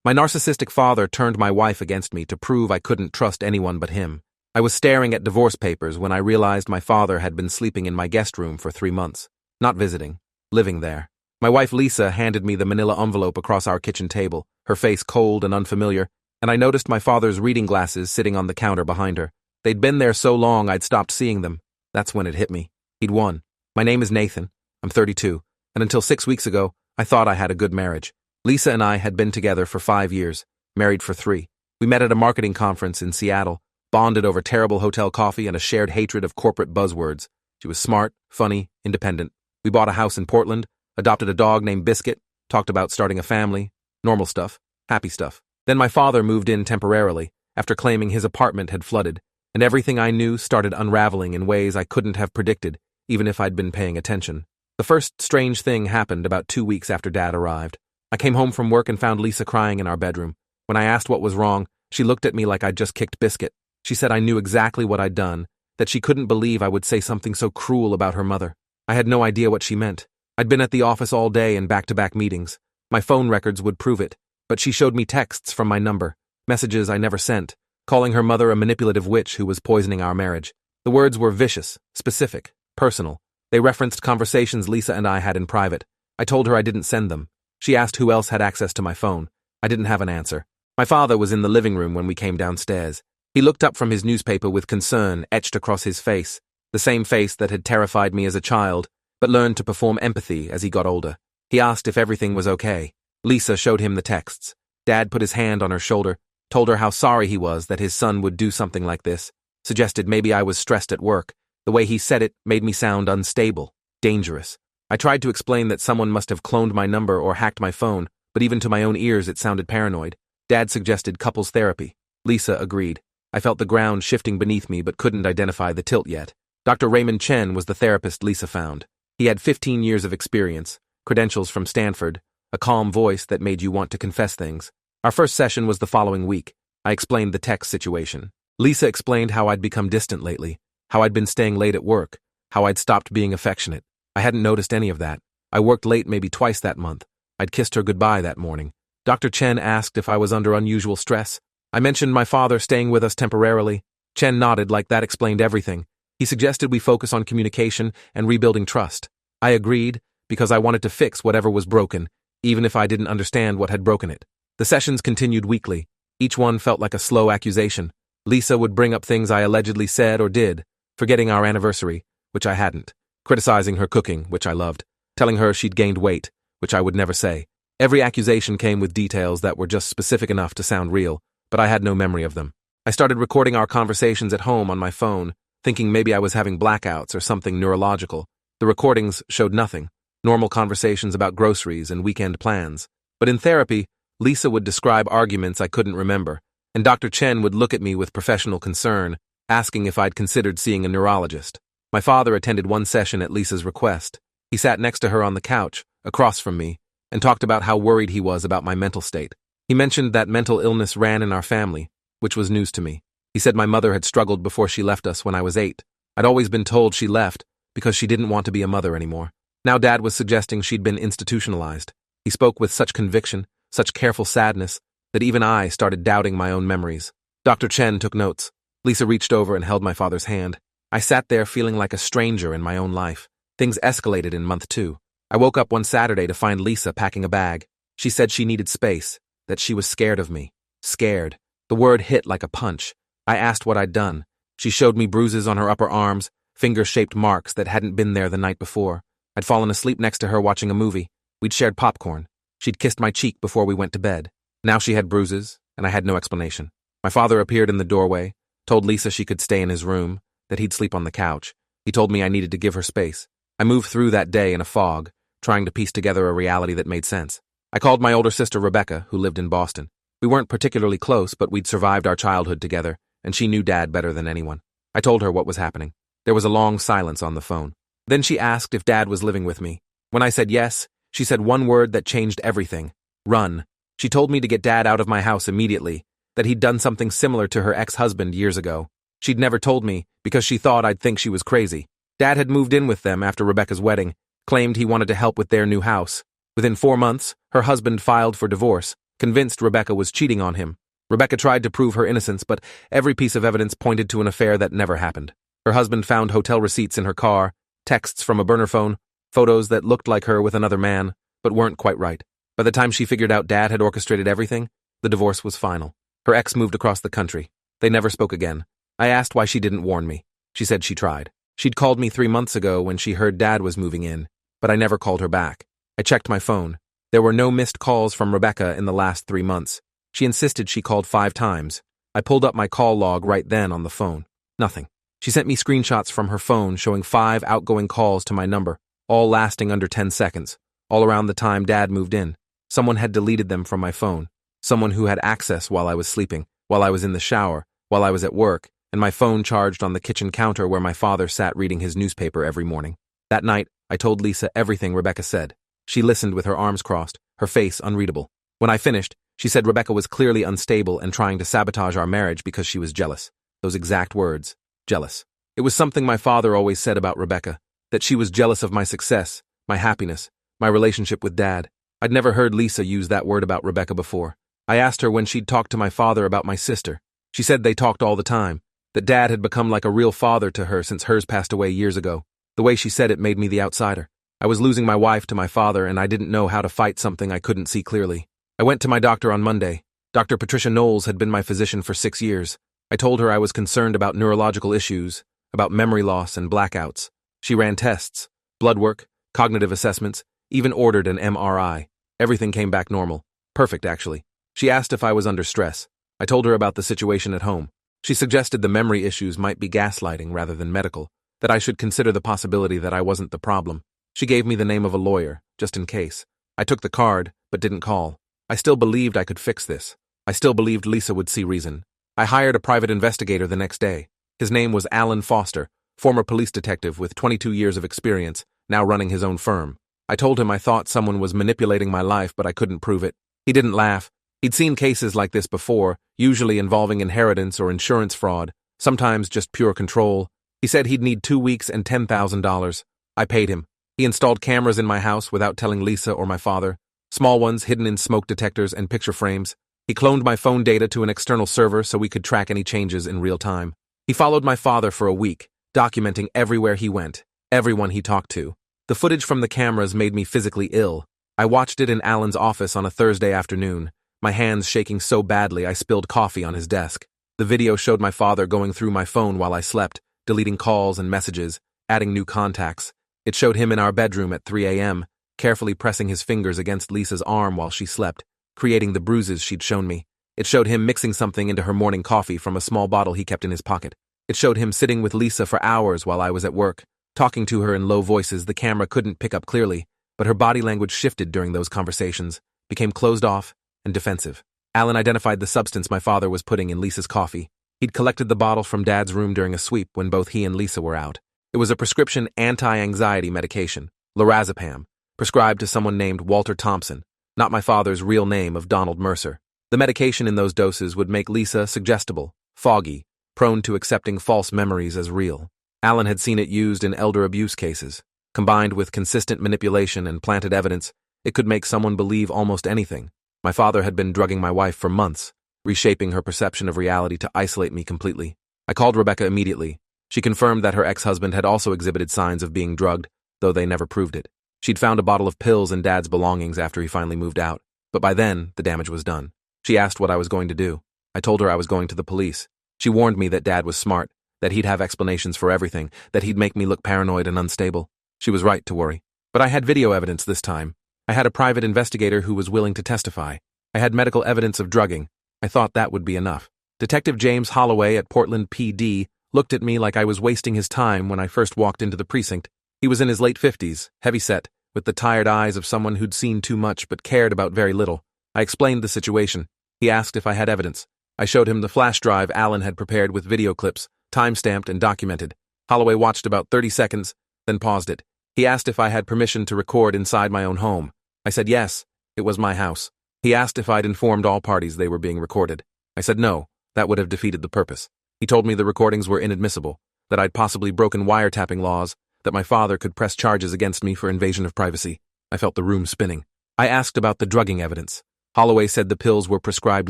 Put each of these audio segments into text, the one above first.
My narcissistic father turned my wife against me to prove I couldn't trust anyone but him. I was staring at divorce papers when I realized my father had been sleeping in my guest room for 3 months. Not visiting, living there. My wife Lisa handed me the manila envelope across our kitchen table, her face cold and unfamiliar, and I noticed my father's reading glasses sitting on the counter behind her. They'd been there so long I'd stopped seeing them. That's when it hit me. He'd won. My name is Nathan. I'm 32, and until 6 weeks ago, I thought I had a good marriage. Lisa and I had been together for 5 years, married for 3. We met at a marketing conference in Seattle, bonded over terrible hotel coffee and a shared hatred of corporate buzzwords. She was smart, funny, independent. We bought a house in Portland, adopted a dog named Biscuit, talked about starting a family, normal stuff, happy stuff. Then my father moved in temporarily, after claiming his apartment had flooded, and everything I knew started unraveling in ways I couldn't have predicted, even if I'd been paying attention. The first strange thing happened about 2 weeks after Dad arrived. I came home from work and found Lisa crying in our bedroom. When I asked what was wrong, she looked at me like I'd just kicked Biscuit. She said I knew exactly what I'd done, that she couldn't believe I would say something so cruel about her mother. I had no idea what she meant. I'd been at the office all day in back-to-back meetings. My phone records would prove it, but she showed me texts from my number, messages I never sent, calling her mother a manipulative witch who was poisoning our marriage. The words were vicious, specific, personal. They referenced conversations Lisa and I had in private. I told her I didn't send them. She asked who else had access to my phone. I didn't have an answer. My father was in the living room when we came downstairs. He looked up from his newspaper with concern etched across his face, the same face that had terrified me as a child, but learned to perform empathy as he got older. He asked if everything was okay. Lisa showed him the texts. Dad put his hand on her shoulder, told her how sorry he was that his son would do something like this, suggested maybe I was stressed at work. The way he said it made me sound unstable, dangerous. I tried to explain that someone must have cloned my number or hacked my phone, but even to my own ears it sounded paranoid. Dad suggested couples therapy. Lisa agreed. I felt the ground shifting beneath me but couldn't identify the tilt yet. Dr. Raymond Chen was the therapist Lisa found. He had 15 years of experience, credentials from Stanford, a calm voice that made you want to confess things. Our first session was the following week. I explained the text situation. Lisa explained how I'd become distant lately, how I'd been staying late at work, how I'd stopped being affectionate. I hadn't noticed any of that. I worked late maybe twice that month. I'd kissed her goodbye that morning. Dr. Chen asked if I was under unusual stress. I mentioned my father staying with us temporarily. Chen nodded like that explained everything. He suggested we focus on communication and rebuilding trust. I agreed because I wanted to fix whatever was broken, even if I didn't understand what had broken it. The sessions continued weekly. Each one felt like a slow accusation. Lisa would bring up things I allegedly said or did, forgetting our anniversary, which I hadn't, criticizing her cooking, which I loved, telling her she'd gained weight, which I would never say. Every accusation came with details that were just specific enough to sound real, but I had no memory of them. I started recording our conversations at home on my phone, thinking maybe I was having blackouts or something neurological. The recordings showed nothing, normal conversations about groceries and weekend plans. But in therapy, Lisa would describe arguments I couldn't remember, and Dr. Chen would look at me with professional concern, asking if I'd considered seeing a neurologist. My father attended one session at Lisa's request. He sat next to her on the couch, across from me, and talked about how worried he was about my mental state. He mentioned that mental illness ran in our family, which was news to me. He said my mother had struggled before she left us when I was 8. I'd always been told she left because she didn't want to be a mother anymore. Now Dad was suggesting she'd been institutionalized. He spoke with such conviction, such careful sadness, that even I started doubting my own memories. Dr. Chen took notes. Lisa reached over and held my father's hand. I sat there feeling like a stranger in my own life. Things escalated in month 2. I woke up one Saturday to find Lisa packing a bag. She said she needed space, that she was scared of me. Scared. The word hit like a punch. I asked what I'd done. She showed me bruises on her upper arms, finger-shaped marks that hadn't been there the night before. I'd fallen asleep next to her watching a movie. We'd shared popcorn. She'd kissed my cheek before we went to bed. Now she had bruises, and I had no explanation. My father appeared in the doorway, told Lisa she could stay in his room, that he'd sleep on the couch. He told me I needed to give her space. I moved through that day in a fog, trying to piece together a reality that made sense. I called my older sister Rebecca, who lived in Boston. We weren't particularly close, but we'd survived our childhood together, and she knew Dad better than anyone. I told her what was happening. There was a long silence on the phone. Then she asked if Dad was living with me. When I said yes, she said one word that changed everything. Run. She told me to get Dad out of my house immediately, that he'd done something similar to her ex-husband years ago. She'd never told me because she thought I'd think she was crazy. Dad had moved in with them after Rebecca's wedding, claimed he wanted to help with their new house. Within 4 months, her husband filed for divorce. convinced Rebecca was cheating on him. Rebecca tried to prove her innocence, but every piece of evidence pointed to an affair that never happened. Her husband found hotel receipts in her car, texts from a burner phone, photos that looked like her with another man, but weren't quite right. By the time she figured out Dad had orchestrated everything, the divorce was final. Her ex moved across the country. They never spoke again. I asked why she didn't warn me. She said she tried. She'd called me 3 months ago when she heard Dad was moving in, but I never called her back. I checked my phone. There were no missed calls from Rebecca in the last 3 months. She insisted she called 5 times. I pulled up my call log right then on the phone. Nothing. She sent me screenshots from her phone showing 5 outgoing calls to my number, all lasting under 10 seconds, all around the time Dad moved in. Someone had deleted them from my phone. Someone who had access while I was sleeping, while I was in the shower, while I was at work, and my phone charged on the kitchen counter where my father sat reading his newspaper every morning. That night, I told Lisa everything Rebecca said. She listened with her arms crossed, her face unreadable. When I finished, she said Rebecca was clearly unstable and trying to sabotage our marriage because she was jealous. Those exact words. Jealous. It was something my father always said about Rebecca, that she was jealous of my success, my happiness, my relationship with Dad. I'd never heard Lisa use that word about Rebecca before. I asked her when she'd talked to my father about my sister. She said they talked all the time, that Dad had become like a real father to her since hers passed away years ago. The way she said it made me the outsider. I was losing my wife to my father, and I didn't know how to fight something I couldn't see clearly. I went to my doctor on Monday. Dr. Patricia Knowles had been my physician for 6 years. I told her I was concerned about neurological issues, about memory loss and blackouts. She ran tests, blood work, cognitive assessments, even ordered an MRI. Everything came back normal. Perfect, actually. She asked if I was under stress. I told her about the situation at home. She suggested the memory issues might be gaslighting rather than medical, that I should consider the possibility that I wasn't the problem. She gave me the name of a lawyer, just in case. I took the card, but didn't call. I still believed I could fix this. I still believed Lisa would see reason. I hired a private investigator the next day. His name was Alan Foster, former police detective with 22 years of experience, now running his own firm. I told him I thought someone was manipulating my life, but I couldn't prove it. He didn't laugh. He'd seen cases like this before, usually involving inheritance or insurance fraud, sometimes just pure control. He said he'd need 2 weeks and $10,000. I paid him. He installed cameras in my house without telling Lisa or my father, small ones hidden in smoke detectors and picture frames. He cloned my phone data to an external server so we could track any changes in real time. He followed my father for a week, documenting everywhere he went, everyone he talked to. The footage from the cameras made me physically ill. I watched it in Alan's office on a Thursday afternoon, my hands shaking so badly I spilled coffee on his desk. The video showed my father going through my phone while I slept, deleting calls and messages, adding new contacts. It showed him in our bedroom at 3 a.m., carefully pressing his fingers against Lisa's arm while she slept, creating the bruises she'd shown me. It showed him mixing something into her morning coffee from a small bottle he kept in his pocket. It showed him sitting with Lisa for hours while I was at work, talking to her in low voices the camera couldn't pick up clearly, but her body language shifted during those conversations, became closed off and defensive. Alan identified the substance my father was putting in Lisa's coffee. He'd collected the bottle from Dad's room during a sweep when both he and Lisa were out. It was a prescription anti-anxiety medication, lorazepam, prescribed to someone named Walter Thompson, not my father's real name of Donald Mercer. The medication in those doses would make Lisa suggestible, foggy, prone to accepting false memories as real. Alan had seen it used in elder abuse cases. Combined with consistent manipulation and planted evidence, it could make someone believe almost anything. My father had been drugging my wife for months, reshaping her perception of reality to isolate me completely. I called Rebecca immediately. She confirmed that her ex-husband had also exhibited signs of being drugged, though they never proved it. She'd found a bottle of pills in Dad's belongings after he finally moved out, but by then, the damage was done. She asked what I was going to do. I told her I was going to the police. She warned me that Dad was smart, that he'd have explanations for everything, that he'd make me look paranoid and unstable. She was right to worry. But I had video evidence this time. I had a private investigator who was willing to testify. I had medical evidence of drugging. I thought that would be enough. Detective James Holloway at Portland PD looked at me like I was wasting his time when I first walked into the precinct. He was in his late 50s, heavyset, with the tired eyes of someone who'd seen too much but cared about very little. I explained the situation. He asked if I had evidence. I showed him the flash drive Alan had prepared with video clips, time-stamped and documented. Holloway watched about 30 seconds, then paused it. He asked if I had permission to record inside my own home. I said yes, it was my house. He asked if I'd informed all parties they were being recorded. I said no, that would have defeated the purpose. He told me the recordings were inadmissible, that I'd possibly broken wiretapping laws, that my father could press charges against me for invasion of privacy. I felt the room spinning. I asked about the drugging evidence. Holloway said the pills were prescribed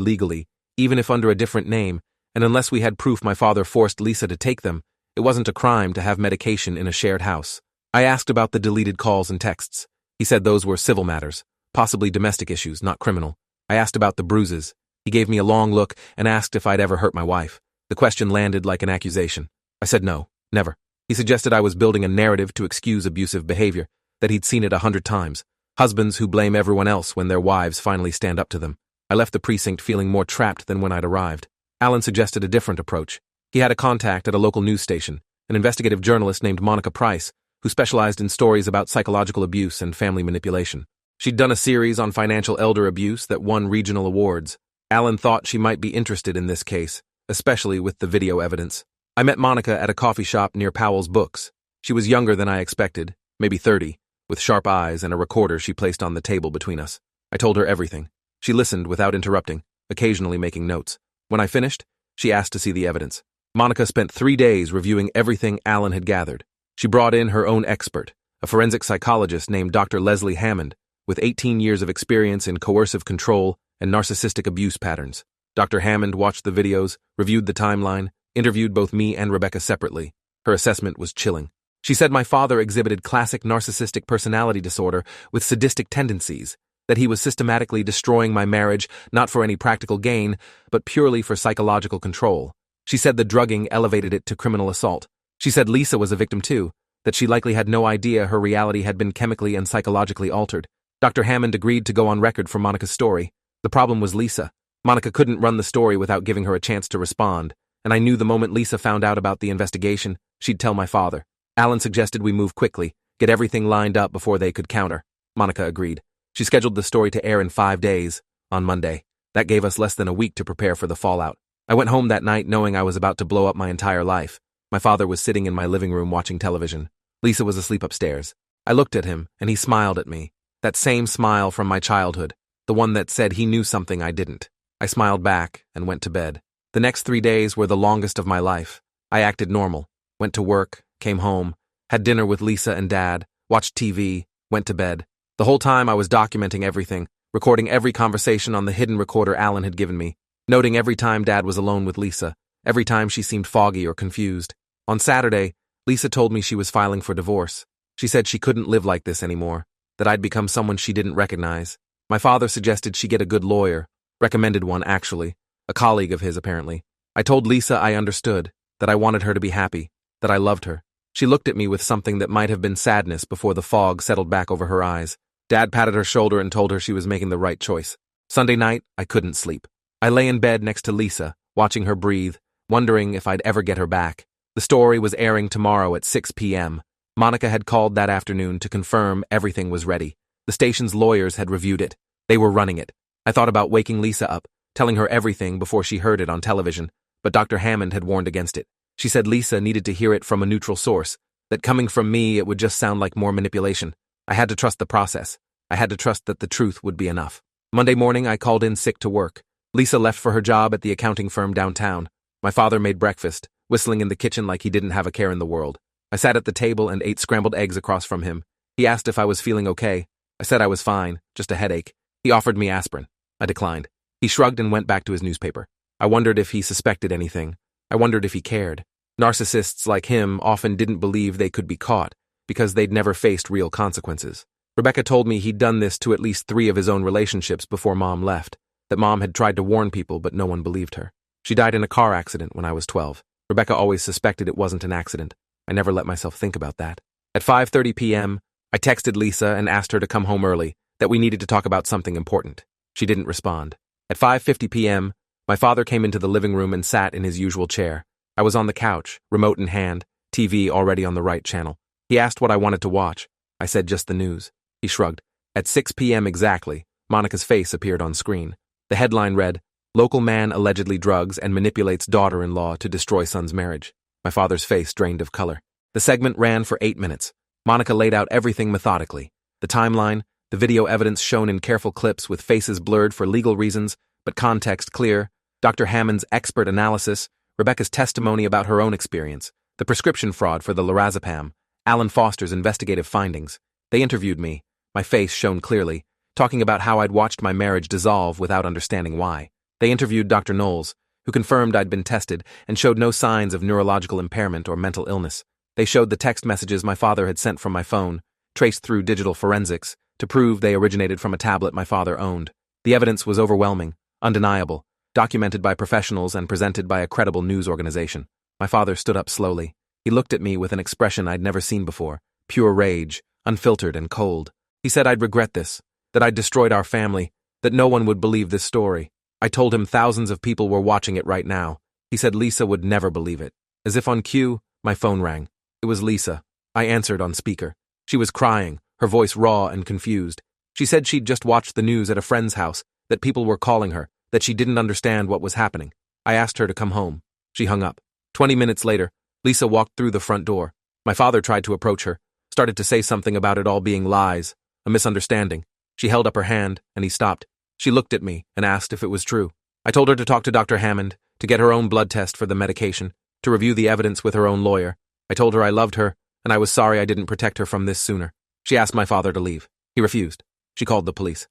legally, even if under a different name, and unless we had proof my father forced Lisa to take them, it wasn't a crime to have medication in a shared house. I asked about the deleted calls and texts. He said those were civil matters, possibly domestic issues, not criminal. I asked about the bruises. He gave me a long look and asked if I'd ever hurt my wife. The question landed like an accusation. I said no, never. He suggested I was building a narrative to excuse abusive behavior, that he'd seen it 100 times. Husbands who blame everyone else when their wives finally stand up to them. I left the precinct feeling more trapped than when I'd arrived. Alan suggested a different approach. He had a contact at a local news station, an investigative journalist named Monica Price, who specialized in stories about psychological abuse and family manipulation. She'd done a series on financial elder abuse that won regional awards. Alan thought she might be interested in this case, especially with the video evidence. I met Monica at a coffee shop near Powell's Books. She was younger than I expected, maybe 30, with sharp eyes and a recorder she placed on the table between us. I told her everything. She listened without interrupting, occasionally making notes. When I finished, she asked to see the evidence. Monica spent 3 days reviewing everything Alan had gathered. She brought in her own expert, a forensic psychologist named Dr. Leslie Hammond, with 18 years of experience in coercive control and narcissistic abuse patterns. Dr. Hammond watched the videos, reviewed the timeline, interviewed both me and Rebecca separately. Her assessment was chilling. She said my father exhibited classic narcissistic personality disorder with sadistic tendencies, that he was systematically destroying my marriage not for any practical gain, but purely for psychological control. She said the drugging elevated it to criminal assault. She said Lisa was a victim too, that she likely had no idea her reality had been chemically and psychologically altered. Dr. Hammond agreed to go on record for Monica's story. The problem was Lisa. Monica couldn't run the story without giving her a chance to respond, and I knew the moment Lisa found out about the investigation, she'd tell my father. Alan suggested we move quickly, get everything lined up before they could counter. Monica agreed. She scheduled the story to air in 5 days, on Monday. That gave us less than a week to prepare for the fallout. I went home that night knowing I was about to blow up my entire life. My father was sitting in my living room watching television. Lisa was asleep upstairs. I looked at him, and he smiled at me. That same smile from my childhood, the one that said he knew something I didn't. I smiled back and went to bed. The next 3 days were the longest of my life. I acted normal, went to work, came home, had dinner with Lisa and Dad, watched TV, went to bed. The whole time I was documenting everything, recording every conversation on the hidden recorder Alan had given me, noting every time Dad was alone with Lisa, every time she seemed foggy or confused. On Saturday, Lisa told me she was filing for divorce. She said she couldn't live like this anymore, that I'd become someone she didn't recognize. My father suggested she get a good lawyer, recommended one actually, a colleague of his apparently. I told Lisa I understood, that I wanted her to be happy, that I loved her. She looked at me with something that might have been sadness before the fog settled back over her eyes. Dad patted her shoulder and told her she was making the right choice. Sunday night, I couldn't sleep. I lay in bed next to Lisa, watching her breathe, wondering if I'd ever get her back. The story was airing tomorrow at 6 p.m. Monica had called that afternoon to confirm everything was ready. The station's lawyers had reviewed it. They were running it. I thought about waking Lisa up, telling her everything before she heard it on television, but Dr. Hammond had warned against it. She said Lisa needed to hear it from a neutral source, that coming from me it would just sound like more manipulation. I had to trust the process. I had to trust that the truth would be enough. Monday morning, I called in sick to work. Lisa left for her job at the accounting firm downtown. My father made breakfast, whistling in the kitchen like he didn't have a care in the world. I sat at the table and ate scrambled eggs across from him. He asked if I was feeling okay. I said I was fine, just a headache. He offered me aspirin. I declined. He shrugged and went back to his newspaper. I wondered if he suspected anything. I wondered if he cared. Narcissists like him often didn't believe they could be caught, because they'd never faced real consequences. Rebecca told me he'd done this to at least 3 of his own relationships before Mom left, that Mom had tried to warn people but no one believed her. She died in a car accident when I was 12. Rebecca always suspected it wasn't an accident. I never let myself think about that. At 5:30 p.m., I texted Lisa and asked her to come home early, that we needed to talk about something important. She didn't respond. At 5:50 p.m., my father came into the living room and sat in his usual chair. I was on the couch, remote in hand, TV already on the right channel. He asked what I wanted to watch. I said just the news. He shrugged. At 6 p.m. exactly, Monica's face appeared on screen. The headline read, "Local man allegedly drugs and manipulates daughter-in-law to destroy son's marriage." My father's face drained of color. The segment ran for 8 minutes. Monica laid out everything methodically. The timeline, the video evidence shown in careful clips with faces blurred for legal reasons, but context clear, Dr. Hammond's expert analysis, Rebecca's testimony about her own experience, the prescription fraud for the lorazepam, Alan Foster's investigative findings. They interviewed me. My face shone clearly. talking about how I'd watched my marriage dissolve without understanding why. They interviewed Dr. Knowles, who confirmed I'd been tested and showed no signs of neurological impairment or mental illness. They showed the text messages my father had sent from my phone, traced through digital forensics, to prove they originated from a tablet my father owned. The evidence was overwhelming, undeniable, documented by professionals and presented by a credible news organization. My father stood up slowly. He looked at me with an expression I'd never seen before, pure rage, unfiltered and cold. He said I'd regret this, that I'd destroyed our family, that no one would believe this story. I told him thousands of people were watching it right now. He said Lisa would never believe it. As if on cue, my phone rang. It was Lisa. I answered on speaker. She was crying, her voice raw and confused. She said she'd just watched the news at a friend's house, that people were calling her, that she didn't understand what was happening. I asked her to come home. She hung up. 20 minutes later, Lisa walked through the front door. My father tried to approach her, started to say something about it all being lies, a misunderstanding. She held up her hand, and he stopped. She looked at me and asked if it was true. I told her to talk to Dr. Hammond, to get her own blood test for the medication, to review the evidence with her own lawyer. I told her I loved her, and I was sorry I didn't protect her from this sooner. She asked my father to leave. He refused. She called the police.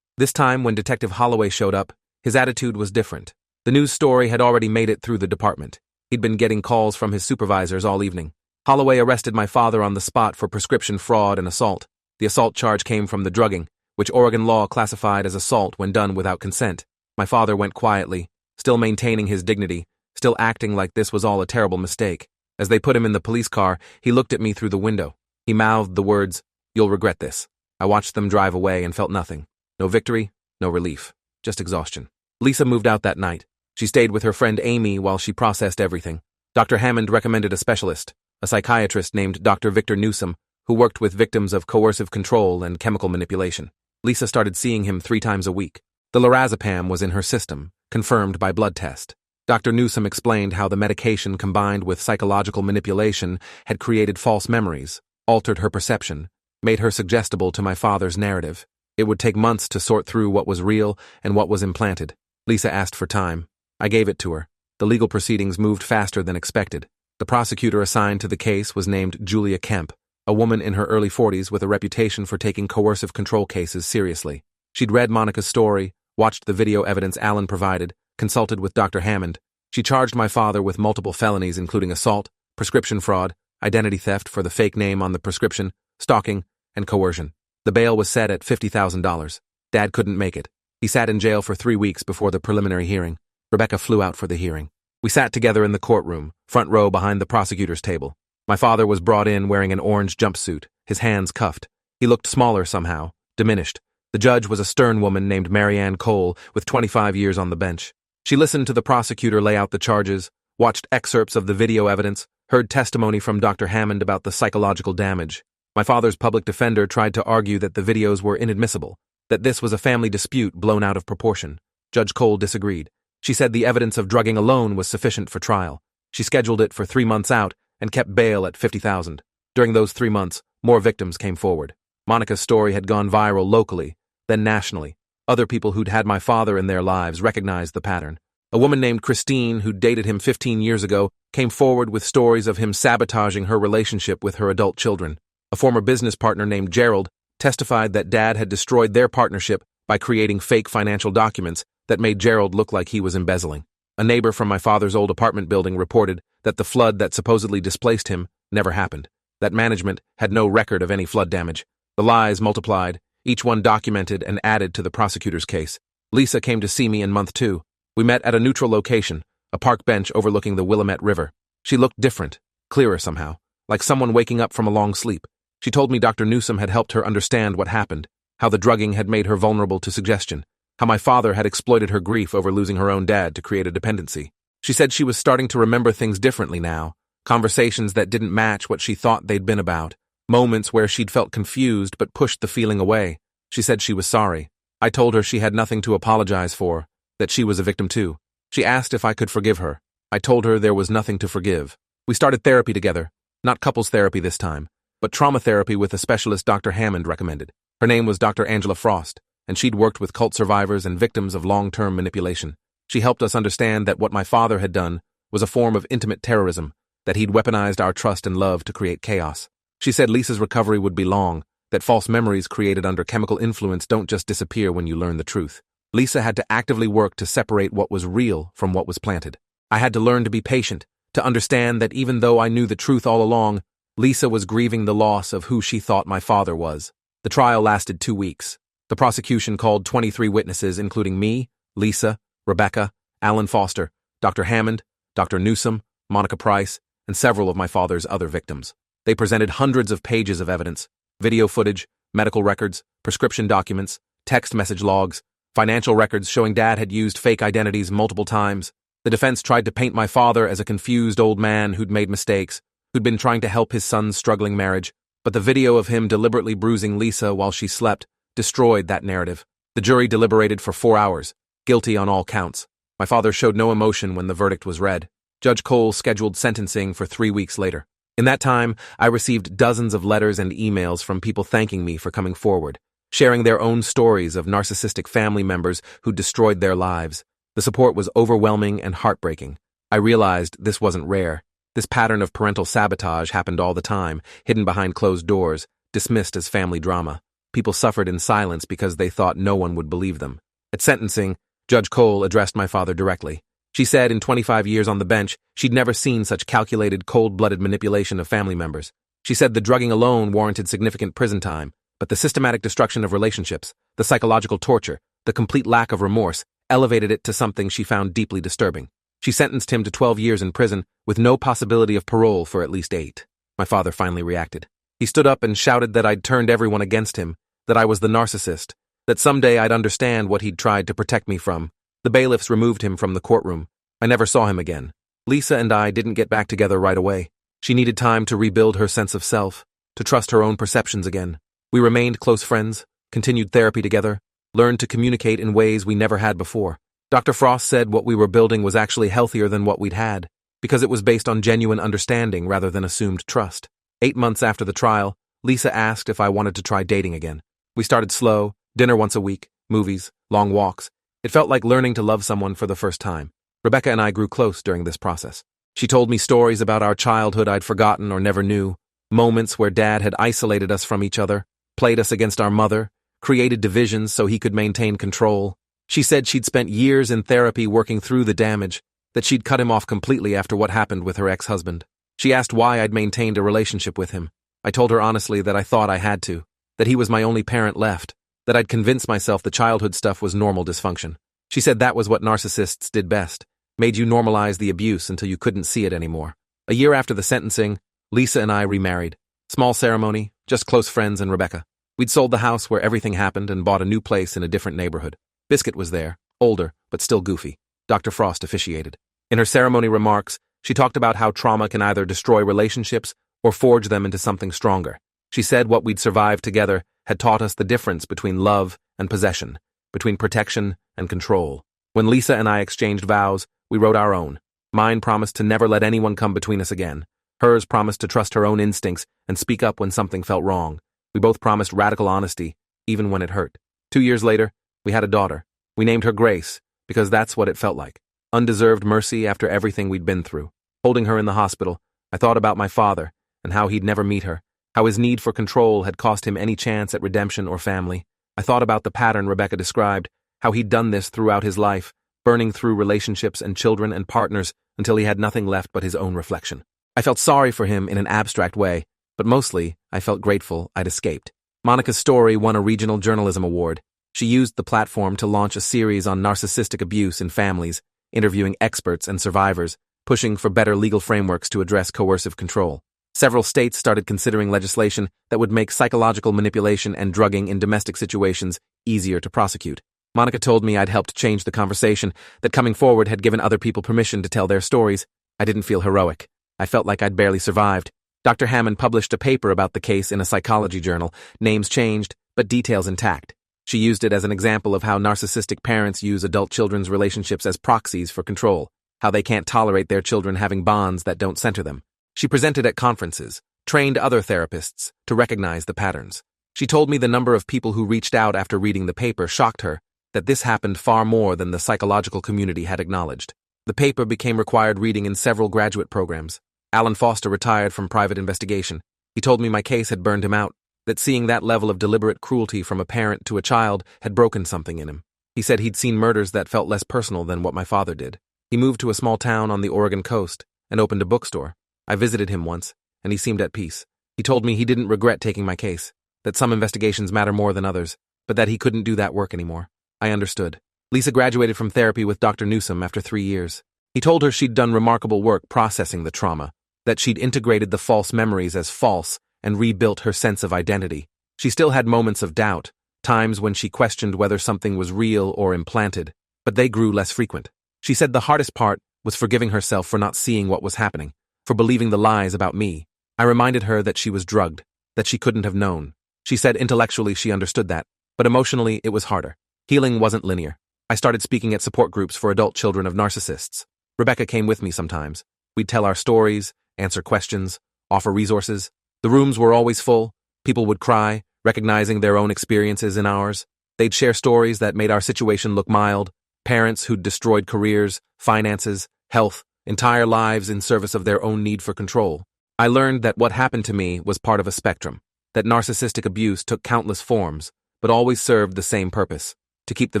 This time, when Detective Holloway showed up, his attitude was different. The news story had already made it through the department. He'd been getting calls from his supervisors all evening. Holloway arrested my father on the spot for prescription fraud and assault. The assault charge came from the drugging, which Oregon law classified as assault when done without consent. My father went quietly, still maintaining his dignity, still acting like this was all a terrible mistake. As they put him in the police car, he looked at me through the window. He mouthed the words, "You'll regret this." I watched them drive away and felt nothing. No victory, no relief, just exhaustion. Lisa moved out that night. She stayed with her friend Amy while she processed everything. Dr. Hammond recommended a specialist, a psychiatrist named Dr. Victor Newsom, who worked with victims of coercive control and chemical manipulation. Lisa started seeing him 3 times a week. The lorazepam was in her system, confirmed by blood test. Dr. Newsom explained how the medication combined with psychological manipulation had created false memories, altered her perception, made her suggestible to my father's narrative. It would take months to sort through what was real and what was implanted. Lisa asked for time. I gave it to her. The legal proceedings moved faster than expected. The prosecutor assigned to the case was named Julia Kemp, a woman in her early 40s with a reputation for taking coercive control cases seriously. She'd read Monica's story, watched the video evidence Alan provided, consulted with Dr. Hammond. She charged my father with multiple felonies including assault, prescription fraud, identity theft for the fake name on the prescription, stalking, and coercion. The bail was set at $50,000. Dad couldn't make it. He sat in jail for 3 weeks before the preliminary hearing. Rebecca flew out for the hearing. We sat together in the courtroom, front row behind the prosecutor's table. My father was brought in wearing an orange jumpsuit, his hands cuffed. He looked smaller somehow, diminished. The judge was a stern woman named Marianne Cole with 25 years on the bench. She listened to the prosecutor lay out the charges, watched excerpts of the video evidence, heard testimony from Dr. Hammond about the psychological damage. My father's public defender tried to argue that the videos were inadmissible, that this was a family dispute blown out of proportion. Judge Cole disagreed. She said the evidence of drugging alone was sufficient for trial. She scheduled it for 3 months out and kept bail at $50,000. During those 3 months, more victims came forward. Monica's story had gone viral locally, then nationally. Other people who'd had my father in their lives recognized the pattern. A woman named Christine, who dated him 15 years ago, came forward with stories of him sabotaging her relationship with her adult children. A former business partner named Gerald testified that Dad had destroyed their partnership by creating fake financial documents that made Gerald look like he was embezzling. A neighbor from my father's old apartment building reported that the flood that supposedly displaced him never happened, that management had no record of any flood damage. The lies multiplied, each one documented and added to the prosecutor's case. Lisa came to see me in month 2. We met at a neutral location, a park bench overlooking the Willamette River. She looked different, clearer somehow, like someone waking up from a long sleep. She told me Dr. Newsom had helped her understand what happened, how the drugging had made her vulnerable to suggestion, how my father had exploited her grief over losing her own dad to create a dependency. She said she was starting to remember things differently now, conversations that didn't match what she thought they'd been about, moments where she'd felt confused but pushed the feeling away. She said she was sorry. I told her she had nothing to apologize for, that she was a victim too. She asked if I could forgive her. I told her there was nothing to forgive. We started therapy together, not couples therapy this time, but trauma therapy with a specialist Dr. Hammond recommended. Her name was Dr. Angela Frost, and she'd worked with cult survivors and victims of long-term manipulation. She helped us understand that what my father had done was a form of intimate terrorism, that he'd weaponized our trust and love to create chaos. She said Lisa's recovery would be long, that false memories created under chemical influence don't just disappear when you learn the truth. Lisa had to actively work to separate what was real from what was planted. I had to learn to be patient, to understand that even though I knew the truth all along, Lisa was grieving the loss of who she thought my father was. The trial lasted 2 weeks. The prosecution called 23 witnesses, including me, Lisa, Rebecca, Alan Foster, Dr. Hammond, Dr. Newsom, Monica Price, and several of my father's other victims. They presented hundreds of pages of evidence: video footage, medical records, prescription documents, text message logs, financial records showing Dad had used fake identities multiple times. The defense tried to paint my father as a confused old man who'd made mistakes, who'd been trying to help his son's struggling marriage, but the video of him deliberately bruising Lisa while she slept destroyed that narrative. The jury deliberated for 4 hours, guilty on all counts. My father showed no emotion when the verdict was read. Judge Cole scheduled sentencing for 3 weeks later. In that time, I received dozens of letters and emails from people thanking me for coming forward, sharing their own stories of narcissistic family members who destroyed their lives. The support was overwhelming and heartbreaking. I realized this wasn't rare. This pattern of parental sabotage happened all the time, hidden behind closed doors, dismissed as family drama. People suffered in silence because they thought no one would believe them. At sentencing, Judge Cole addressed my father directly. She said in 25 years on the bench, she'd never seen such calculated, cold-blooded manipulation of family members. She said the drugging alone warranted significant prison time, but the systematic destruction of relationships, the psychological torture, the complete lack of remorse, elevated it to something she found deeply disturbing. She sentenced him to 12 years in prison, with no possibility of parole for at least 8. My father finally reacted. He stood up and shouted that I'd turned everyone against him, that I was the narcissist, that someday I'd understand what he'd tried to protect me from. The bailiffs removed him from the courtroom. I never saw him again. Lisa and I didn't get back together right away. She needed time to rebuild her sense of self, to trust her own perceptions again. We remained close friends, continued therapy together, learned to communicate in ways we never had before. Dr. Frost said what we were building was actually healthier than what we'd had, because it was based on genuine understanding rather than assumed trust. 8 months after the trial, Lisa asked if I wanted to try dating again. We started slow, dinner once a week, movies, long walks. It felt like learning to love someone for the first time. Rebecca and I grew close during this process. She told me stories about our childhood I'd forgotten or never knew, moments where Dad had isolated us from each other, played us against our mother, created divisions so he could maintain control. She said she'd spent years in therapy working through the damage, that she'd cut him off completely after what happened with her ex-husband. She asked why I'd maintained a relationship with him. I told her honestly that I thought I had to, that he was my only parent left, that I'd convinced myself the childhood stuff was normal dysfunction. She said that was what narcissists did best, made you normalize the abuse until you couldn't see it anymore. A year after the sentencing, Lisa and I remarried. Small ceremony, just close friends and Rebecca. We'd sold the house where everything happened and bought a new place in a different neighborhood. Biscuit was there, older, but still goofy. Dr. Frost officiated. In her ceremony remarks, she talked about how trauma can either destroy relationships or forge them into something stronger. She said what we'd survived together had taught us the difference between love and possession, between protection and control. When Lisa and I exchanged vows, we wrote our own. Mine promised to never let anyone come between us again. Hers promised to trust her own instincts and speak up when something felt wrong. We both promised radical honesty, even when it hurt. 2 years later, we had a daughter. We named her Grace, because that's what it felt like. Undeserved mercy after everything we'd been through. Holding her in the hospital, I thought about my father and how he'd never meet her, how his need for control had cost him any chance at redemption or family. I thought about the pattern Rebecca described, how he'd done this throughout his life, burning through relationships and children and partners until he had nothing left but his own reflection. I felt sorry for him in an abstract way, but mostly I felt grateful I'd escaped. Monica's story won a regional journalism award. She used the platform to launch a series on narcissistic abuse in families, interviewing experts and survivors, pushing for better legal frameworks to address coercive control. Several states started considering legislation that would make psychological manipulation and drugging in domestic situations easier to prosecute. Monica told me I'd helped change the conversation, that coming forward had given other people permission to tell their stories. I didn't feel heroic. I felt like I'd barely survived. Dr. Hammond published a paper about the case in a psychology journal, names changed, but details intact. She used it as an example of how narcissistic parents use adult children's relationships as proxies for control, how they can't tolerate their children having bonds that don't center them. She presented at conferences, trained other therapists to recognize the patterns. She told me the number of people who reached out after reading the paper shocked her, that this happened far more than the psychological community had acknowledged. The paper became required reading in several graduate programs. Alan Foster retired from private investigation. He told me my case had burned him out, that seeing that level of deliberate cruelty from a parent to a child had broken something in him. He said he'd seen murders that felt less personal than what my father did. He moved to a small town on the Oregon coast and opened a bookstore. I visited him once, and he seemed at peace. He told me he didn't regret taking my case, that some investigations matter more than others, but that he couldn't do that work anymore. I understood. Lisa graduated from therapy with Dr. Newsom after 3 years. He told her she'd done remarkable work processing the trauma, that she'd integrated the false memories as false and rebuilt her sense of identity. She still had moments of doubt, times when she questioned whether something was real or implanted, but they grew less frequent. She said the hardest part was forgiving herself for not seeing what was happening, for believing the lies about me. I reminded her that she was drugged, that she couldn't have known. She said intellectually she understood that, but emotionally it was harder. Healing wasn't linear. I started speaking at support groups for adult children of narcissists. Rebecca came with me sometimes. We'd tell our stories, answer questions, offer resources. The rooms were always full. People would cry, recognizing their own experiences in ours. They'd share stories that made our situation look mild. Parents who'd destroyed careers, finances, health, entire lives in service of their own need for control. I learned that what happened to me was part of a spectrum, that narcissistic abuse took countless forms, but always served the same purpose: to keep the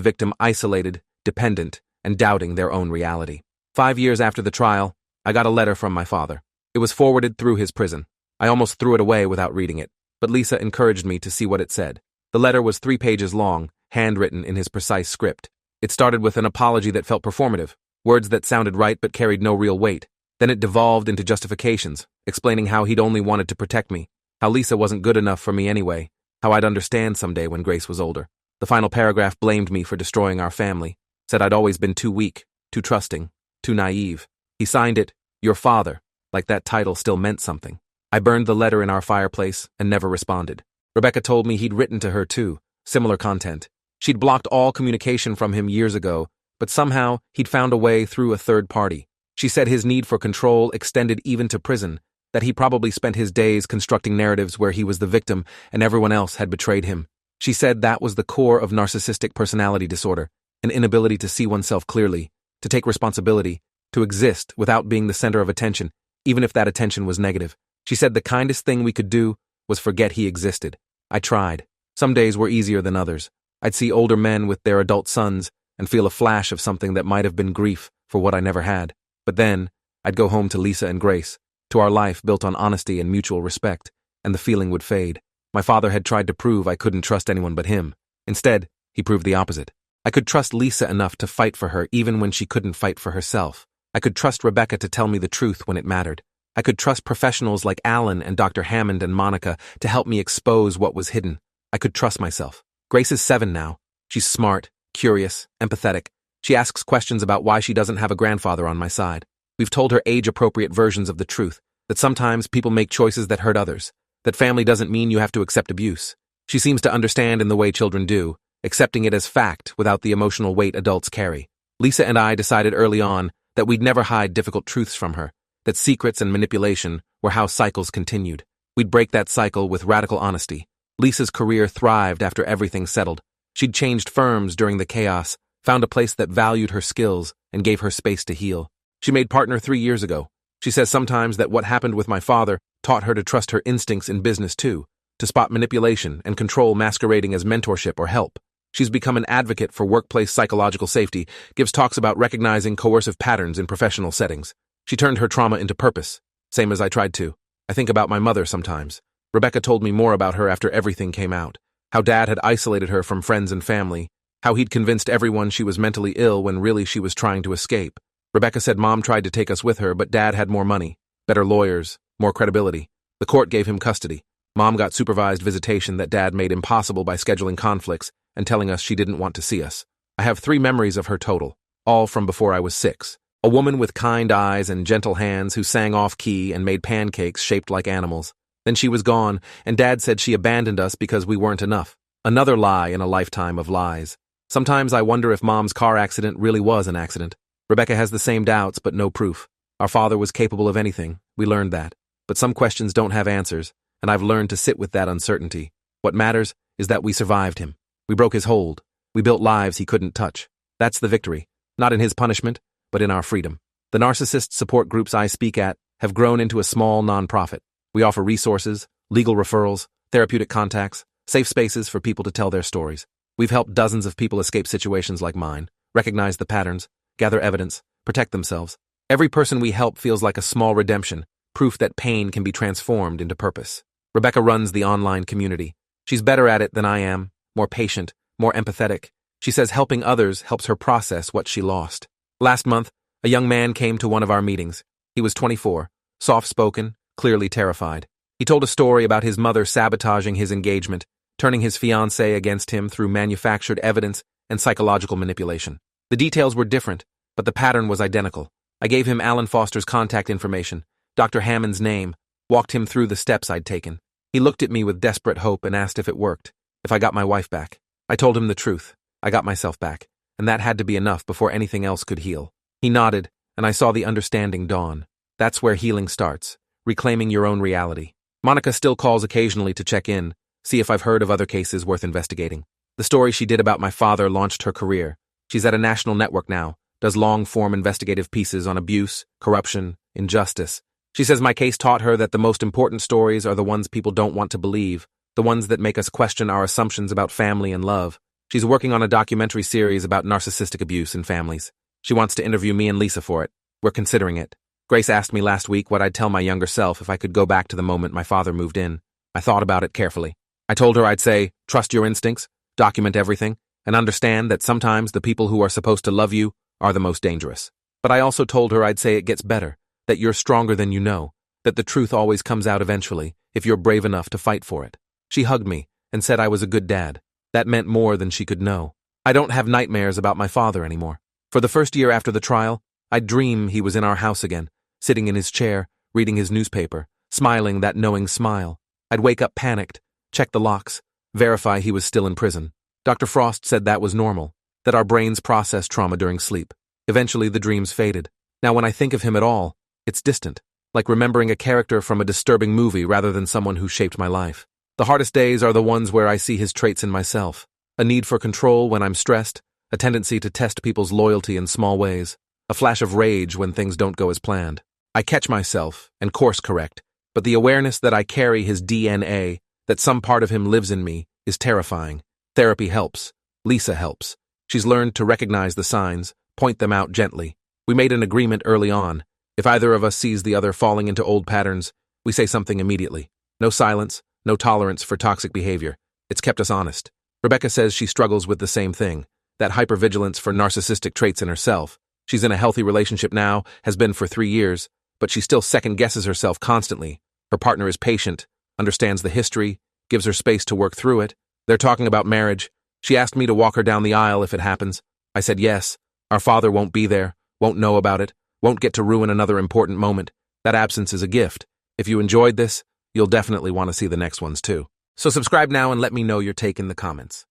victim isolated, dependent, and doubting their own reality. 5 years after the trial, I got a letter from my father. It was forwarded through his prison. I almost threw it away without reading it, but Lisa encouraged me to see what it said. The letter was 3 pages long, handwritten in his precise script. It started with an apology that felt performative, words that sounded right but carried no real weight. Then it devolved into justifications, explaining how he'd only wanted to protect me, how Lisa wasn't good enough for me anyway, how I'd understand someday when Grace was older. The final paragraph blamed me for destroying our family, said I'd always been too weak, too trusting, too naive. He signed it, "Your father," like that title still meant something. I burned the letter in our fireplace and never responded. Rebecca told me he'd written to her too, similar content. She'd blocked all communication from him years ago, but somehow he'd found a way through a third party. She said his need for control extended even to prison, that he probably spent his days constructing narratives where he was the victim and everyone else had betrayed him. She said that was the core of narcissistic personality disorder, an inability to see oneself clearly, to take responsibility, to exist without being the center of attention, even if that attention was negative. She said the kindest thing we could do was forget he existed. I tried. Some days were easier than others. I'd see older men with their adult sons and feel a flash of something that might have been grief for what I never had. But then, I'd go home to Lisa and Grace, to our life built on honesty and mutual respect, and the feeling would fade. My father had tried to prove I couldn't trust anyone but him. Instead, he proved the opposite. I could trust Lisa enough to fight for her even when she couldn't fight for herself. I could trust Rebecca to tell me the truth when it mattered. I could trust professionals like Alan and Dr. Hammond and Monica to help me expose what was hidden. I could trust myself. Grace is 7 now. She's smart, curious, empathetic. She asks questions about why she doesn't have a grandfather on my side. We've told her age-appropriate versions of the truth, that sometimes people make choices that hurt others, that family doesn't mean you have to accept abuse. She seems to understand in the way children do, accepting it as fact without the emotional weight adults carry. Lisa and I decided early on that we'd never hide difficult truths from her, that secrets and manipulation were how cycles continued. We'd break that cycle with radical honesty. Lisa's career thrived after everything settled. She'd changed firms during the chaos, found a place that valued her skills, and gave her space to heal. She made partner 3 years ago. She says sometimes that what happened with my father taught her to trust her instincts in business too, to spot manipulation and control masquerading as mentorship or help. She's become an advocate for workplace psychological safety, gives talks about recognizing coercive patterns in professional settings. She turned her trauma into purpose, same as I tried to. I think about my mother sometimes. Rebecca told me more about her after everything came out, how Dad had isolated her from friends and family, how he'd convinced everyone she was mentally ill when really she was trying to escape. Rebecca said Mom tried to take us with her, but Dad had more money, better lawyers, more credibility. The court gave him custody. Mom got supervised visitation that Dad made impossible by scheduling conflicts and telling us she didn't want to see us. I have 3 memories of her total, all from before I was 6. A woman with kind eyes and gentle hands who sang off-key and made pancakes shaped like animals. Then she was gone, and Dad said she abandoned us because we weren't enough. Another lie in a lifetime of lies. Sometimes I wonder if Mom's car accident really was an accident. Rebecca has the same doubts, but no proof. Our father was capable of anything. We learned that. But some questions don't have answers, and I've learned to sit with that uncertainty. What matters is that we survived him. We broke his hold. We built lives he couldn't touch. That's the victory. Not in his punishment, but in our freedom. The narcissist support groups I speak at have grown into a small nonprofit. We offer resources, legal referrals, therapeutic contacts, safe spaces for people to tell their stories. We've helped dozens of people escape situations like mine, recognize the patterns, gather evidence, protect themselves. Every person we help feels like a small redemption, proof that pain can be transformed into purpose. Rebecca runs the online community. She's better at it than I am, more patient, more empathetic. She says helping others helps her process what she lost. Last month, a young man came to one of our meetings. He was 24, soft-spoken, clearly terrified. He told a story about his mother sabotaging his engagement, turning his fiancée against him through manufactured evidence and psychological manipulation. The details were different, but the pattern was identical. I gave him Alan Foster's contact information, Dr. Hammond's name, walked him through the steps I'd taken. He looked at me with desperate hope and asked if it worked, if I got my wife back. I told him the truth. I got myself back, and that had to be enough before anything else could heal. He nodded, and I saw the understanding dawn. That's where healing starts, reclaiming your own reality. Monica still calls occasionally to check in, see if I've heard of other cases worth investigating. The story she did about my father launched her career. She's at a national network now, does long-form investigative pieces on abuse, corruption, injustice. She says my case taught her that the most important stories are the ones people don't want to believe, the ones that make us question our assumptions about family and love. She's working on a documentary series about narcissistic abuse in families. She wants to interview me and Lisa for it. We're considering it. Grace asked me last week what I'd tell my younger self if I could go back to the moment my father moved in. I thought about it carefully. I told her I'd say, trust your instincts, document everything, and understand that sometimes the people who are supposed to love you are the most dangerous. But I also told her I'd say it gets better, that you're stronger than you know, that the truth always comes out eventually if you're brave enough to fight for it. She hugged me and said I was a good dad. That meant more than she could know. I don't have nightmares about my father anymore. For the first year after the trial, I'd dream he was in our house again, sitting in his chair, reading his newspaper, smiling that knowing smile. I'd wake up panicked, check the locks, verify he was still in prison. Dr. Frost said that was normal, that our brains process trauma during sleep. Eventually the dreams faded. Now when I think of him at all, it's distant, like remembering a character from a disturbing movie rather than someone who shaped my life. The hardest days are the ones where I see his traits in myself. A need for control when I'm stressed, a tendency to test people's loyalty in small ways, a flash of rage when things don't go as planned. I catch myself and course correct, but the awareness that I carry his DNA, that some part of him lives in me, is terrifying. Therapy helps. Lisa helps. She's learned to recognize the signs, point them out gently. We made an agreement early on. If either of us sees the other falling into old patterns, we say something immediately. No silence, no tolerance for toxic behavior. It's kept us honest. Rebecca says she struggles with the same thing, that hypervigilance for narcissistic traits in herself. She's in a healthy relationship now, has been for 3 years, but she still second-guesses herself constantly. Her partner is patient, understands the history, gives her space to work through it. They're talking about marriage. She asked me to walk her down the aisle if it happens. I said yes. Our father won't be there, won't know about it, won't get to ruin another important moment. That absence is a gift. If you enjoyed this, you'll definitely want to see the next ones too. So subscribe now and let me know your take in the comments.